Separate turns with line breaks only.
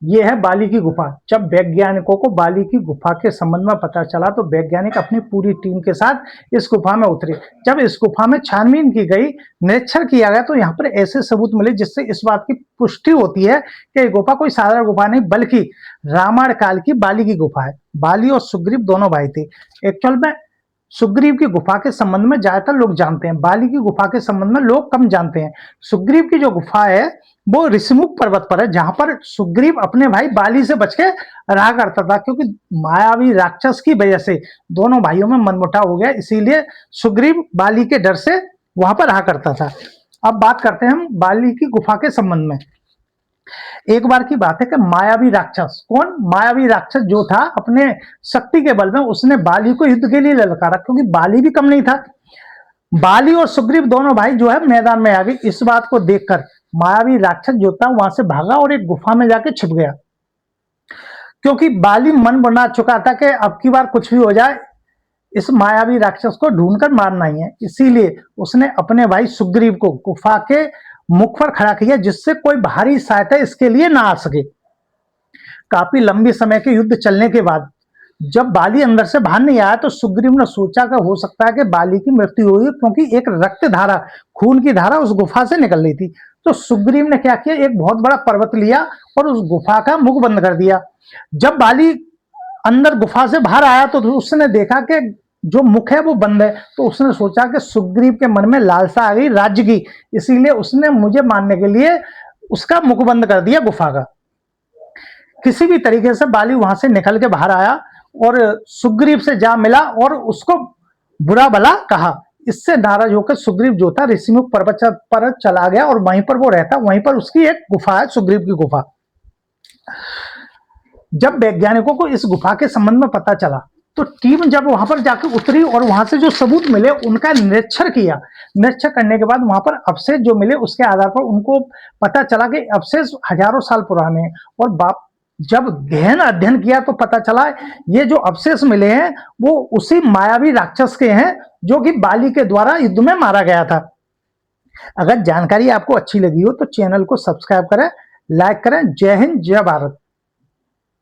ये है बाली की गुफा। जब वैज्ञानिकों को बाली की गुफा के संबंध में पता चला तो वैज्ञानिक अपनी पूरी टीम के साथ इस गुफा में उतरे। जब इस गुफा में छानबीन की गई, निरीक्षण किया गया, तो यहाँ पर ऐसे सबूत मिले जिससे इस बात की पुष्टि होती है कि ये गुफा कोई साधारण गुफा नहीं बल्कि रामायण काल की बाली की गुफा है। बाली और सुग्रीव दोनों भाई थे। एक्चुअल में सुग्रीव की गुफा के संबंध में ज्यादातर लोग जानते हैं, बाली की गुफा के संबंध में लोग कम जानते हैं। सुग्रीव की जो गुफा है वो ऋषिमुख पर्वत पर है, जहां पर सुग्रीव अपने भाई बाली से बच के रहा करता था, क्योंकि मायावी राक्षस की वजह से दोनों भाइयों में मनमुटाव हो गया, इसीलिए सुग्रीव बाली के डर से वहां पर रहा करता था। अब बात करते हैं हम बाली की गुफा के संबंध में। एक बार की बात है कि मायावी राक्षस, कौन मायावी राक्षस जो था, अपने शक्ति के बल में उसने बाली को युद्ध के लिए ललकारा, क्योंकि बाली भी कम नहीं था। बाली और सुग्रीव दोनों भाई जो है मैदान में आ गए। इस बात को देखकर मायावी राक्षस जो था वहां से भागा और एक गुफा में जाके छिप गया, क्योंकि बाली मन बना चुका था कि अब की बार कुछ भी हो जाए इस मायावी राक्षस को ढूंढकर मारना ही है। इसीलिए उसने अपने भाई सुग्रीव को गुफा के मुख पर खड़ा किया, जिससे कोई बाहरी सहायता इसके लिए ना आ सके। काफी लंबे समय के युद्ध चलने के बाद जब बाली अंदर से बाहर नहीं आया तो सुग्रीव ने सोचा कि हो सकता है कि बाली की मृत्यु हुई, क्योंकि एक रक्त धारा, खून की धारा उस गुफा से निकल रही थी। तो सुग्रीव ने क्या किया, एक बहुत बड़ा पर्वत लिया और उस गुफा का मुख बंद कर दिया। जब बाली अंदर गुफा से बाहर आया तो उसने देखा कि जो मुख है वो बंद है। तो उसने सोचा कि सुग्रीव के मन में लालसा आ गई राज्य की, इसीलिए उसने मुझे मारने के लिए उसका मुख बंद कर दिया गुफा का। किसी भी तरीके से बाली वहां से निकल के बाहर आया और सुग्रीव से जा मिला और उसको बुरा भला कहा। इससे नाराज होकर सुग्रीव जो था ऋषिमुख पर्वत पर चला गया और वहीं पर वो रहता। वहीं पर उसकी एक गुफा है, सुग्रीव की गुफा। जब वैज्ञानिकों को इस गुफा के संबंध में पता चला तो टीम जब वहां पर जाकर उतरी और वहां से जो सबूत मिले उनका निरीक्षण किया। निरीक्षण करने के बाद वहां पर अवशेष जो मिले उसके आधार पर उनको पता चला कि अवशेष हजारों साल पुराने हैं। और जब गहन अध्ययन किया तो पता चला ये जो अवशेष मिले हैं वो उसी मायावी राक्षस के हैं जो कि बाली के द्वारा युद्ध में मारा गया था। अगर जानकारी आपको अच्छी लगी हो तो चैनल को सब्सक्राइब करें, लाइक करें। जय हिंद, जय भारत।